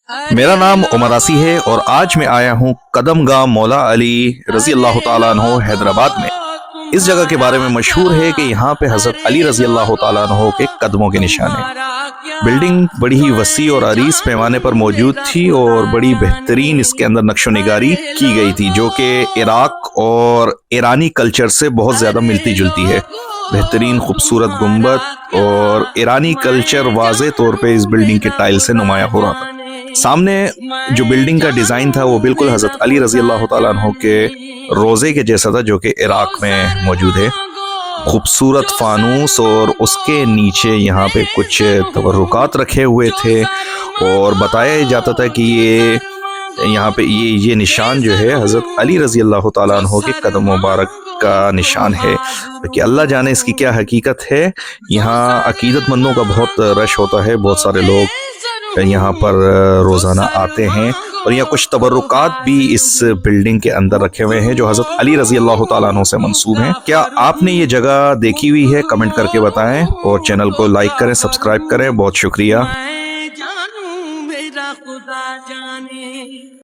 मेरा नाम उमर आसी है और आज मैं आया हूँ कदमगाह मौला अली रजी अल्लाह ताला अन्हो हैदराबाद में। इस जगह के बारे में मशहूर है कि यहाँ पे हज़रत अली रजी अल्लाह ताला अन्हो के कदमों के निशान हैं। बिल्डिंग बड़ी ही वसी और अरीस पैमाने पर मौजूद थी और बड़ी बेहतरीन इसके अंदर नक्शो निगारी की गई थी, जो कि इराक और ईरानी कल्चर से बहुत ज़्यादा मिलती जुलती है। बेहतरीन खूबसूरत गुंबद और ईरानी कल्चर वाज़े तौर पे इस बिल्डिंग के टाइल से नुमाया हो रहा था। सामने जो बिल्डिंग का डिज़ाइन था वो बिल्कुल हज़रत अली रज़ी अल्लाह ताला अन्हो के रोज़े के जैसा था, जो कि इराक में मौजूद है। खूबसूरत फानूस और उसके नीचे यहाँ पे कुछ तबरुकात रखे हुए थे और बताया जाता था कि ये यहाँ पे ये निशान जो है हज़रत अली रज़ी अल्लाह ताला अन्हो के कदम मुबारक का निशान है। कि अल्लाह जाने इसकी क्या हकीकत है। यहाँ अकीदतमंदों का बहुत रश होता है, बहुत सारे लोग यहाँ पर रोज़ाना आते हैं और यहाँ कुछ तबरुकात भी इस बिल्डिंग के अंदर रखे हुए हैं जो हज़रत अली रज़ी अल्लाह ताला अन्हु से मंसूब हैं। क्या आपने ये जगह देखी हुई है? कमेंट करके बताएं और चैनल को लाइक करें, सब्सक्राइब करें। बहुत शुक्रिया।